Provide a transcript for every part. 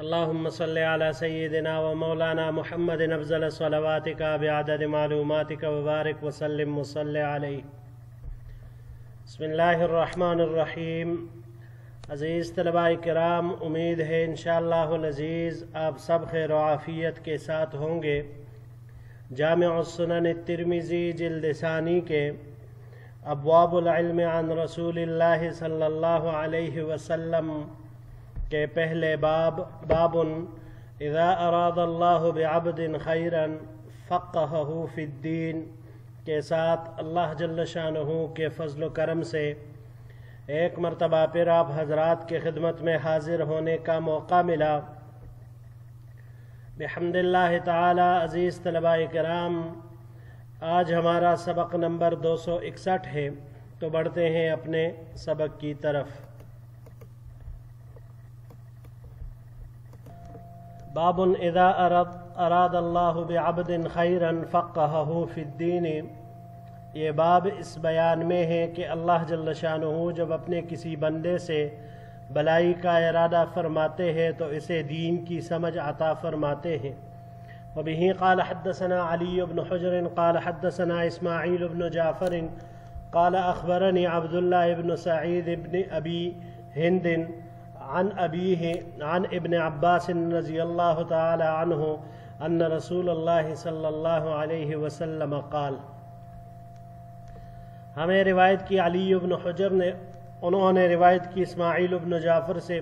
اللهم صل على سيدنا ومولانا محمد أفضل صلواتك بعدد معلوماتك وبارك وسلم وصل عليه. بسم اللہ الرحمن الرحیم. عزیز طلباء کرام، امید ہے انشاءاللہ العزیز آپ سب خیر و عافیت کے ساتھ ہوں گے. جامع السنن الترمذی جلد ثانی کے ابواب العلم عن رسول اللہ صلی اللہ علیہ وسلم کے پہلے باب اذا اراد اللہ بعبد خیرا فقہہ فی الدین کے ساتھ اللہ جل شانہ کے فضل و کرم سے ایک مرتبہ پھر آپ حضرات کے خدمت میں حاضر ہونے کا موقع ملا. بحمد اللہ تعالی. عزیز طلباء کرام، آج ہمارا سبق نمبر 261 ہے، تو بڑھتے ہیں اپنے سبق کی طرف. باب اذا اراد اللہ بعبد خیرا فقہہ فی الدین. یہ باب اس بیان میں ہے کہ اللہ جل شانہ جب اپنے کسی بندے سے بلائی کا ارادہ فرماتے ہیں تو اسے دین کی سمجھ عطا فرماتے ہیں. وبہ قال حدثنا علی بن حجر قال حدثنا اسماعیل بن جعفر قال اخبرنی عبداللہ بن سعید بن ابی ہند عن ابیہ عن ابن عباس رضی اللہ تعالی عنہ ان رسول اللہ صلی اللہ علیہ وسلم قال. ہمیں روایت کی علی بن حجر نے، انہوں نے روایت کی اسماعیل بن جعفر سے.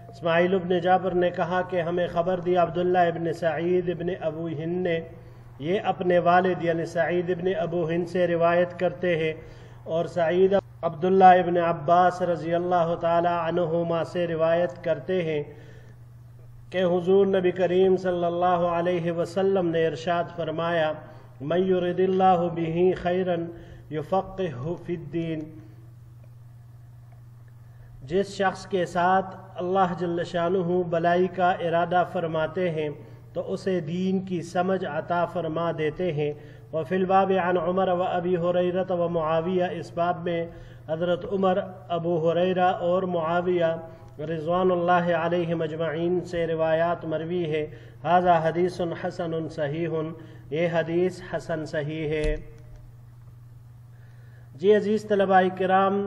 اسماعیل بن جعفر نے کہا کہ ہمیں خبر دی عبداللہ ابن سعید ابن ابو ہند نے. یہ اپنے والد یعنی سعید ابن ابو ہند سے روایت کرتے ہیں، اور سعید عبداللہ ابن عباس رضی اللہ تعالی عنہما سے روایت کرتے ہیں کہ حضور نبی کریم صلی اللہ علیہ وسلم نے ارشاد فرمایا: من یرد اللہ بہ خیرا یفقہہ فی الدین. جس شخص کے ساتھ اللہ جل شانہ بلائی کا ارادہ فرماتے ہیں تو اسے دین کی سمجھ عطا فرما دیتے ہیں. وفی الباب عن عمر و ابی ہریرہ و معاویہ. اس باب میں حضرت عمر، ابو ہریرہ اور معاویہ رضوان اللہ علیہم اجمعین سے روایات مروی ہے. ھذا حدیث حسن صحیح. یہ حدیث حسن صحیح ہے. جی عزیز طلباء کرام،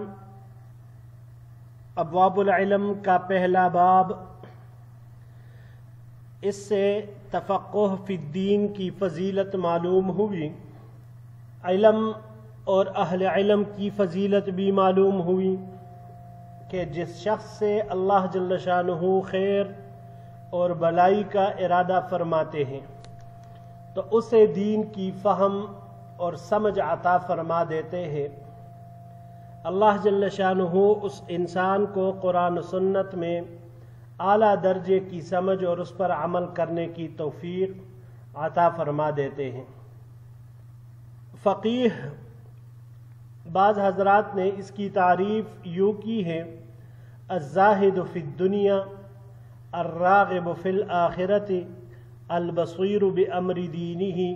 ابواب العلم کا پہلا باب، اس سے تفقہ فی الدین کی فضیلت معلوم ہوئی، علم اور اہل علم کی فضیلت بھی معلوم ہوئی کہ جس شخص سے اللہ جل شانہ خیر اور بلائی کا ارادہ فرماتے ہیں تو اسے دین کی فہم اور سمجھ عطا فرما دیتے ہیں. اللہ جل شانہ اس انسان کو قرآن و سنت میں اعلیٰ درجے کی سمجھ اور اس پر عمل کرنے کی توفیق عطا فرما دیتے ہیں. فقیہ، بعض حضرات نے اس کی تعریف یوں کی ہے: الزاہد فی الدنیا، الراغب فی الآخرۃ، البصیر بامر دینہ،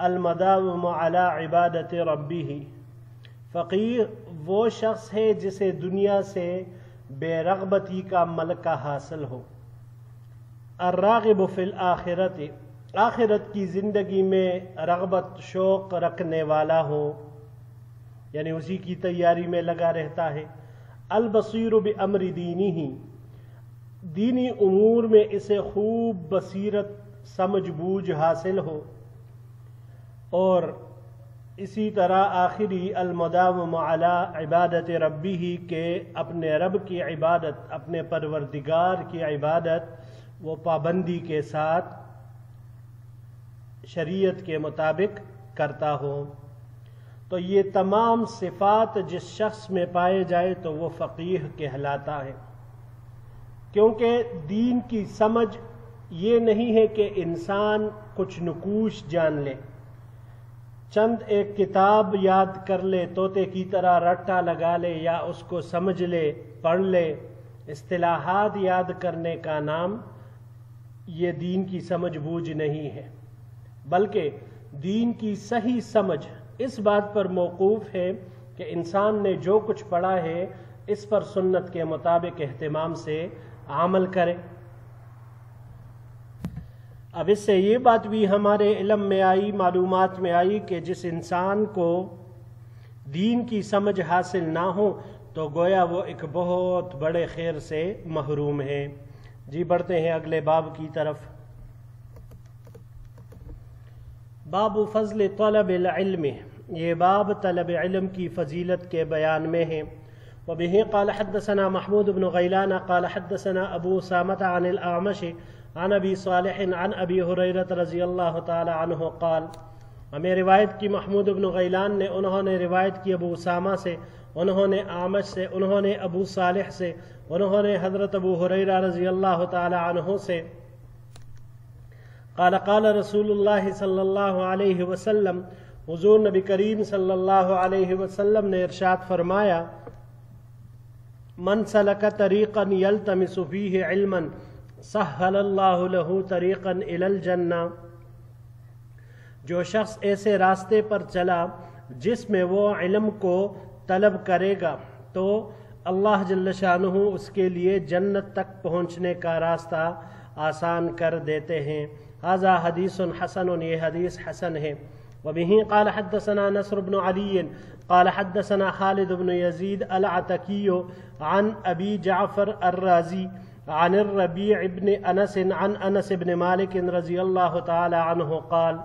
المداوم علی عبادت ربہ. فقیہ وہ شخص ہے جسے دنیا سے بے رغبتی کا ملکہ حاصل ہو. الراغب فی الآخرۃ، آخرت کی زندگی میں رغبت شوق رکھنے والا ہو، یعنی اسی کی تیاری میں لگا رہتا ہے. البصیر بامر دینہ، دینی امور میں اسے خوب بصیرت سمجھ بوجھ حاصل ہو. اور اسی طرح آخری المداوم علی عبادت ربہ، کے اپنے رب کی عبادت، اپنے پروردگار کی عبادت وہ پابندی کے ساتھ شریعت کے مطابق کرتا ہو. تو یہ تمام صفات جس شخص میں پائے جائے تو وہ فقیہ کہلاتا ہے. کیونکہ دین کی سمجھ یہ نہیں ہے کہ انسان کچھ نقوش جان لے، چند ایک کتاب یاد کر لے، طوطے کی طرح رٹا لگا لے، یا اس کو سمجھ لے، پڑھ لے. اصطلاحات یاد کرنے کا نام یہ دین کی سمجھ بوجھ نہیں ہے، بلکہ دین کی صحیح سمجھ اس بات پر موقوف ہے کہ انسان نے جو کچھ پڑھا ہے اس پر سنت کے مطابق اہتمام سے عمل کرے. اب اس سے یہ بات بھی ہمارے علم میں آئی، معلومات میں آئی کہ جس انسان کو دین کی سمجھ حاصل نہ ہو تو گویا وہ ایک بہت بڑے خیر سے محروم ہے۔ جی بڑھتے ہیں اگلے باب کی طرف۔ باب فضل طلب العلم، یہ باب طلب علم کی فضیلت کے بیان میں ہے۔ وبه قال حدثنا محمود بن غیلان قال حدثنا ابو اسامة عن الاعمش عن ابی صالح عن ابی ہریرہ رضی اللہ تعالی عنہ قال، ہمیں روایت کی محمود بن غیلان نے، انہوں نے روایت کی ابو اسامہ سے، انہوں نے اعمش سے، انہوں نے ابو صالح سے، انہوں نے حضرت ابو ہریرہ رضی اللہ تعالی عنہ سے قال قال رسول اللہ صلی اللہ علیہ وسلم، حضور نبی کریم صلی اللہ علیہ وسلم نے ارشاد فرمایا، من سلک طریقا یلتمس فیہ علما سہل اللہ لہ طریقا الی الجنہ، جو شخص ایسے راستے پر چلا جس میں وہ علم کو طلب کرے گا تو اللہ جل شانہ اس کے لیے جنت تک پہنچنے کا راستہ آسان کر دیتے ہیں۔ ھذا حدیث حسن، یہ حدیث حسن ہے۔ وبه قال حدثنا نصر بن علي قال حدثنا خالد بن يزيد العتكي عن ابي جعفر الرازي عن الربيع بن انس عن انس بن مالك رضی اللہ تعالی عنہ قال،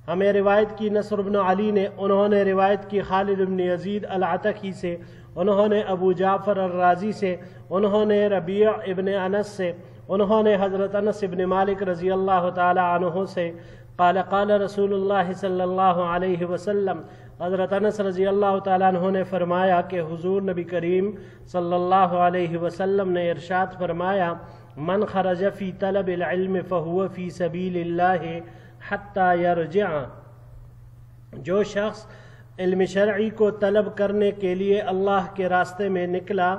ہمیں روایت کی نصر بن علی نے، انہوں نے روایت کی خالد بن یزید العتکی سے، انہوں نے ابو جعفر الرازی سے، انہوں نے ربیع ابن انس سے، انہوں نے حضرت انس بن مالک رضی اللہ تعالی عنہ سے قال قال رسول اللہ صلی اللہ علیہ وسلم، حضرت انس رضی اللہ تعالیٰ عنہ نے فرمایا کہ حضور نبی کریم صلی اللہ علیہ وسلم نے ارشاد فرمایا، من خرج فی طلب العلم فہو فی سبیل اللہ حتی یرجع، جو شخص علم شرعی کو طلب کرنے کے لیے اللہ کے راستے میں نکلا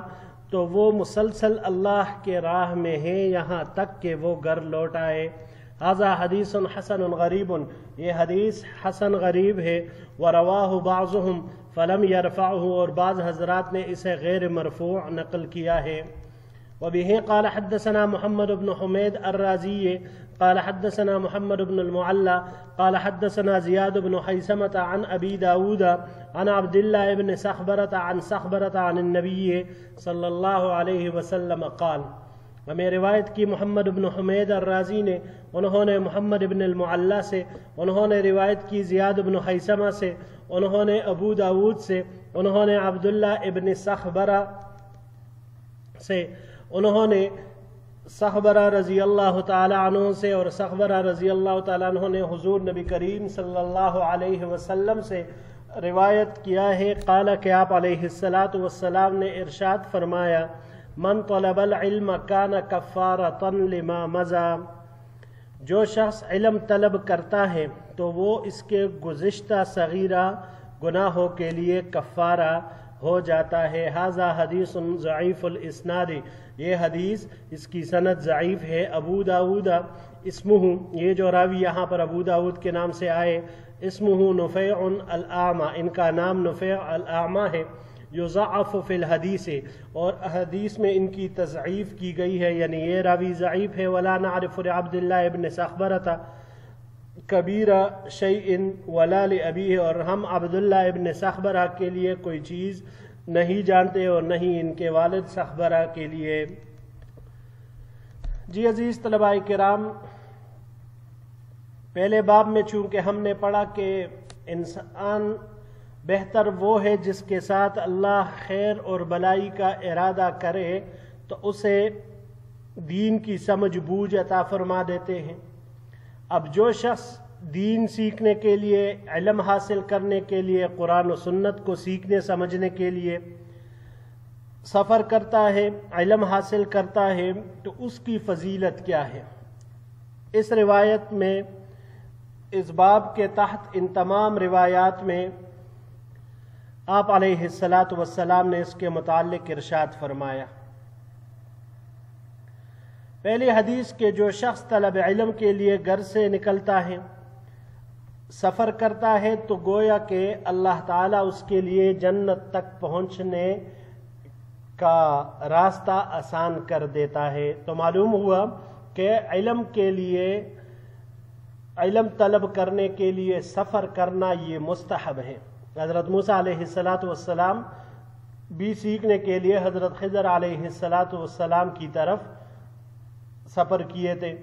تو وہ مسلسل اللہ کے راہ میں ہے یہاں تک کہ وہ گھر لوٹ آئے۔ ھذا حدیث حسن غریب، یہ حدیث حسن غریب ہے۔ ورواہ بعضهم فلم یرفعہ، اور بعض حضرات نے اسے غیر مرفوع نقل کیا ہے۔ وبه قال حدثنا محمد بن حمید الرازی قال حدثنا محمد بن المعلى قال حدثنا زیاد بن حیثمة عن ابی داود عن عبد الله بن سخبرة عن سخبرة عن النبی صلی اللہ علیہ وسلم قال، ہمیں روایت کی محمد بن حمید الرازی نے، انہوں نے محمد بن المعلى سے، انہوں نے روایت کی زیاد بن حیثمہ سے، انہوں نے ابو داود سے، انہوں نے عبداللہ ابن سخبرہ سے، انہوں نے سخبرہ رضی اللہ تعالی عنہ سے، اور سخبرہ رضی اللہ تعالی عنہ نے حضور نبی کریم صلی اللہ علیہ وسلم سے روایت کیا ہے، قال کہ آپ علیہ الصلاۃ والسلام نے ارشاد فرمایا، من طلب العلم کان کفارۃ لما مضی، جو شخص علم طلب کرتا ہے تو وہ اس کے گزشتہ صغیرہ گناہوں کے لیے کفارہ ہو جاتا ہے۔ ھذا حدیث ضعیف الاسناد، یہ حدیث اس کی سند ضعیف ہے۔ ابو داود اسمہ، یہ جو راوی یہاں پر ابو داود کے نام سے آئے، اسمہ نفیع الاعمى، ان کا نام نفیع الاعمى ہے۔ یضعف فی الحدیث، اور حدیث میں ان کی تضعیف کی گئی ہے، یعنی یہ راوی ضعیف ہے۔ ولا نعرف لعبداللہ ابن سخبرۃ کبیر شیء ولا لابیہ، اور ہم عبداللہ ابن سخبرہ کے لیے کوئی چیز نہیں جانتے اور نہیں ان کے والد سخبرہ کے لیے۔ جی عزیز طلباء کرام، پہلے باب میں چونکہ ہم نے پڑھا کہ انسان بہتر وہ ہے جس کے ساتھ اللہ خیر اور بلائی کا ارادہ کرے تو اسے دین کی سمجھ بوجھ عطا فرما دیتے ہیں۔ اب جو شخص دین سیکھنے کے لیے، علم حاصل کرنے کے لیے، قرآن و سنت کو سیکھنے سمجھنے کے لیے سفر کرتا ہے، علم حاصل کرتا ہے، تو اس کی فضیلت کیا ہے؟ اس روایت میں، اس باب کے تحت ان تمام روایات میں آپ علیہ الصلاۃ والسلام نے اس کے متعلق ارشاد فرمایا۔ پہلی حدیث کے جو شخص طلب علم کے لیے گھر سے نکلتا ہے، سفر کرتا ہے، تو گویا کہ اللہ تعالیٰ اس کے لیے جنت تک پہنچنے کا راستہ آسان کر دیتا ہے۔ تو معلوم ہوا کہ علم کے لیے علم طلب کرنے کے لیے سفر کرنا یہ مستحب ہے۔ حضرت موسیٰ علیہ السلام بھی سیکھنے کے لیے حضرت خضر علیہ السلام کی طرف سفر کیے تھے۔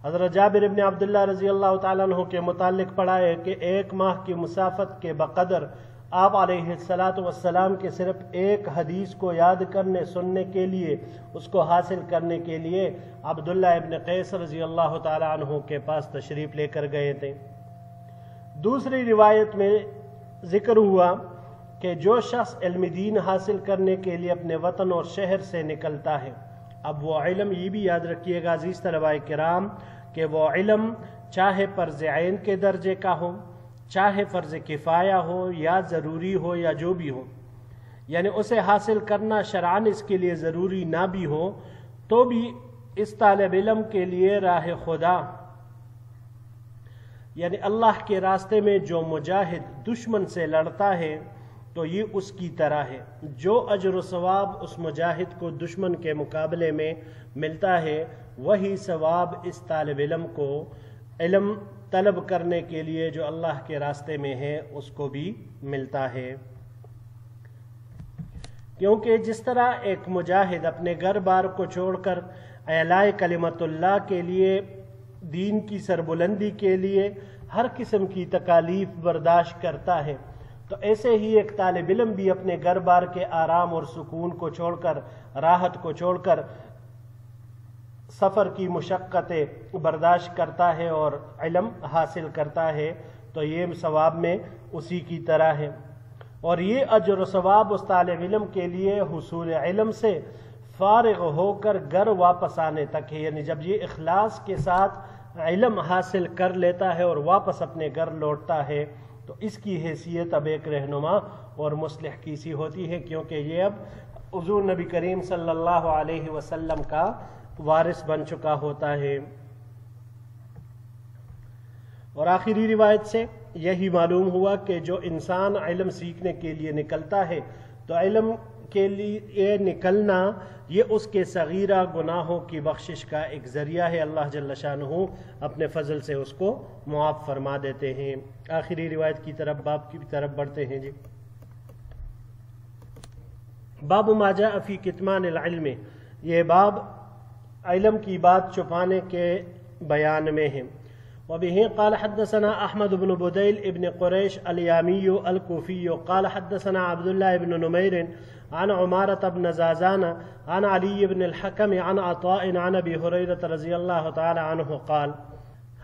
حضرت جابر بن عبداللہ رضی اللہ تعالیٰ عنہ کے متعلق پڑھا ہے کہ 1 ماہ کی مسافت کے بقدر آپ علیہ السلام کے صرف ایک حدیث کو یاد کرنے سننے کے لیے، اس کو حاصل کرنے کے لیے عبداللہ ابن قیس رضی اللہ تعالیٰ عنہ کے پاس تشریف لے کر گئے تھے۔ دوسری روایت میں ذکر ہوا کہ جو شخص علم دین حاصل کرنے کے لیے اپنے وطن اور شہر سے نکلتا ہے، اب وہ علم یہ بھی یاد رکھیے گا عزیز طلباء کرام کہ وہ علم چاہے فرض عین کے درجے کا ہو، چاہے فرض کفایہ ہو یا ضروری ہو یا جو بھی ہو، یعنی اسے حاصل کرنا شرعاً اس کے لیے ضروری نہ بھی ہو، تو بھی اس طالب علم کے لیے راہ خدا یعنی اللہ کے راستے میں جو مجاہد دشمن سے لڑتا ہے تو یہ اس کی طرح ہے۔ جو اجر و ثواب اس مجاہد کو دشمن کے مقابلے میں ملتا ہے، وہی ثواب اس طالب علم کو علم طلب کرنے کے لیے جو اللہ کے راستے میں ہے اس کو بھی ملتا ہے۔ کیونکہ جس طرح ایک مجاہد اپنے گھر بار کو چھوڑ کر اعلاء کلمت اللہ کے لیے، دین کی سربلندی کے لیے ہر قسم کی تکالیف برداشت کرتا ہے، تو ایسے ہی ایک طالب علم بھی اپنے گھر بار کے آرام اور سکون کو چھوڑ کر، راحت کو چھوڑ کر سفر کی مشقتیں برداشت کرتا ہے اور علم حاصل کرتا ہے، تو یہ ثواب میں اسی کی طرح ہے۔ اور یہ اجر و ثواب اس طالب علم کے لیے حصول علم سے فارغ ہو کر گھر واپس آنے تک ہے، یعنی جب یہ اخلاص کے ساتھ علم حاصل کر لیتا ہے اور واپس اپنے گھر لوٹتا ہے تو اس کی حیثیت اب ایک رہنما اور مصلح کی سی ہوتی ہے، کیونکہ یہ اب حضور نبی کریم صلی اللہ علیہ وسلم کا وارث بن چکا ہوتا ہے۔ اور آخری روایت سے یہی معلوم ہوا کہ جو انسان علم سیکھنے کے لیے نکلتا ہے تو علم کے لیے نکلنا یہ اس کے صغیرہ گناہوں کی بخشش کا ایک ذریعہ ہے، اللہ جل شانہ اپنے فضل سے اس کو معاف فرما دیتے ہیں۔ آخری روایت کی طرف باب کی طرف بڑھتے ہیں جی۔ باب ما جاء فی کتمان العلم، یہ باب علم کی بات چھپانے کے بیان میں ہے۔ وبه قال حدثنا احمد بن بديل ابن قريش اليامي الكوفي قال حدثنا عبد الله بن نمير عن عمارة بن زازان عن علي بن الحكم عن عطاء عن ابي هريرة رضي الله تعالى عنه قال،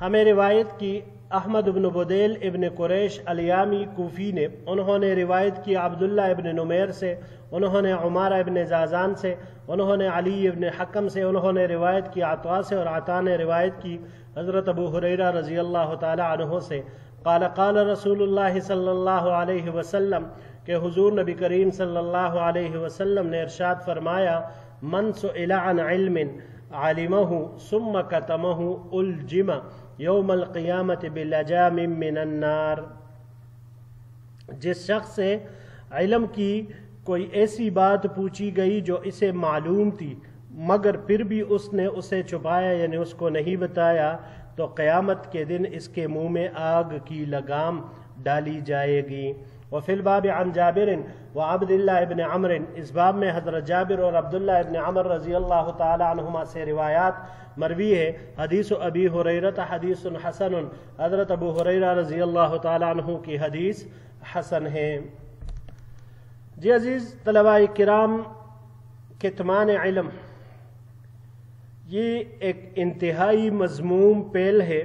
ہمیں روایت کی احمد بن بدیل ابن قریش الیامی کوفی نے، انہوں نے روایت کی عبداللہ ابن نمیر سے، انہوں نے عمارہ ابن زازان سے، انہوں نے علی ابن حکم سے، انہوں نے روایت کی عطاء سے، اور عطاء نے روایت کی حضرت ابو ہریرہ رضی اللہ تعالی عنہ سے، قال قال رسول اللہ صلی اللہ علیہ وسلم، کہ حضور نبی کریم صلی اللہ علیہ وسلم نے ارشاد فرمایا، من سئل عن علم علمہ ثم کتمہ الجم یوم القیامت بلجام من النار، جس شخص سے علم کی کوئی ایسی بات پوچھی گئی جو اسے معلوم تھی مگر پھر بھی اس نے اسے چھپایا، یعنی اس کو نہیں بتایا، تو قیامت کے دن اس کے منہ میں آگ کی لگام ڈالی جائے گی۔ وفی الباب عن جابر وعبد اللہ ابن عمر، اس باب میں حضرت جابر اور عبداللہ ابن عمر رضی اللہ تعالی عنہما سے روایات مروی ہے۔ حدیث ابی ہریرہ حدیث حسن، حضرت ابو ہریرہ رضی اللہ تعالی عنہ کی حدیث حسن ہے۔ جی عزیز طلباء کرام، کتمان علم یہ ایک انتہائی مذموم پہل ہے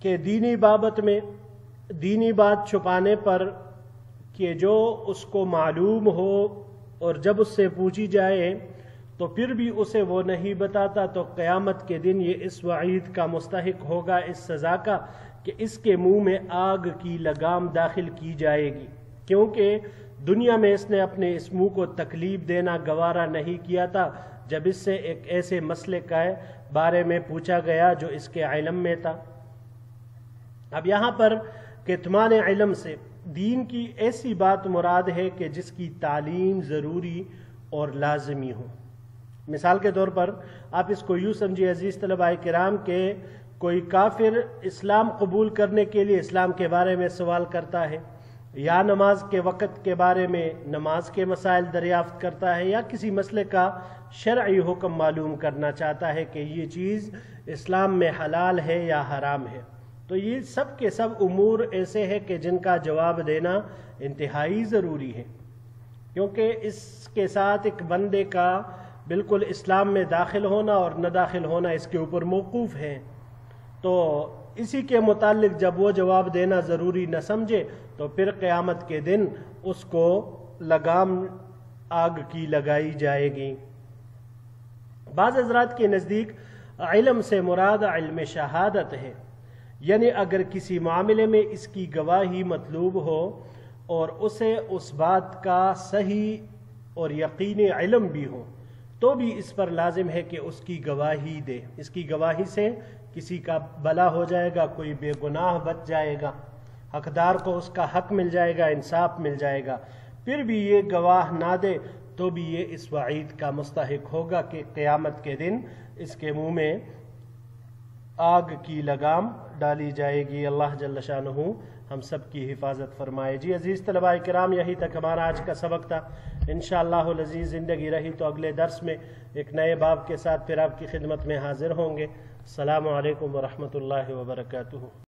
کہ دینی بابت میں دینی بات چھپانے پر کہ جو اس کو معلوم ہو اور جب اس سے پوچھی جائے تو پھر بھی اسے وہ نہیں بتاتا، تو قیامت کے دن یہ اس وعید کا مستحق ہوگا، اس سزا کا، کہ اس کے منہ میں آگ کی لگام داخل کی جائے گی، کیونکہ دنیا میں اس نے اپنے اس منہ کو تکلیف دینا گوارا نہیں کیا تھا جب اس سے ایک ایسے مسئلے کے بارے میں پوچھا گیا جو اس کے علم میں تھا۔ اب یہاں پر کتمان علم سے دین کی ایسی بات مراد ہے کہ جس کی تعلیم ضروری اور لازمی ہو، مثال کے طور پر آپ اس کو یوں سمجھیے عزیز طلباء کرام کہ کوئی کافر اسلام قبول کرنے کے لیے اسلام کے بارے میں سوال کرتا ہے، یا نماز کے وقت کے بارے میں نماز کے مسائل دریافت کرتا ہے، یا کسی مسئلے کا شرعی حکم معلوم کرنا چاہتا ہے کہ یہ چیز اسلام میں حلال ہے یا حرام ہے، تو یہ سب کے سب امور ایسے ہیں کہ جن کا جواب دینا انتہائی ضروری ہے، کیونکہ اس کے ساتھ ایک بندے کا بالکل اسلام میں داخل ہونا اور نہ داخل ہونا اس کے اوپر موقوف ہے۔ تو اسی کے متعلق جب وہ جواب دینا ضروری نہ سمجھے تو پھر قیامت کے دن اس کو لگام آگ کی لگائی جائے گی۔ بعض حضرات کے نزدیک علم سے مراد علم شہادت ہے، یعنی اگر کسی معاملے میں اس کی گواہی مطلوب ہو اور اسے اس بات کا صحیح اور یقینی علم بھی ہو تو بھی اس پر لازم ہے کہ اس کی گواہی دے۔ اس کی گواہی سے کسی کا بھلا ہو جائے گا، کوئی بے گناہ بچ جائے گا، حقدار کو اس کا حق مل جائے گا، انصاف مل جائے گا۔ پھر بھی یہ گواہ نہ دے تو بھی یہ اس وعید کا مستحق ہوگا کہ قیامت کے دن اس کے منہ میں آگ کی لگام ڈالی جائے گی۔ اللہ جل شانہ ہم سب کی حفاظت فرمائے۔ جی عزیز طلباء کرام، یہی تک ہمارا آج کا سبق تھا۔ انشاءاللہ العزیز زندگی رہی تو اگلے درس میں ایک نئے باب کے ساتھ پھر آپ کی خدمت میں حاضر ہوں گے۔ السلام علیکم ورحمۃ اللہ وبرکاتہ۔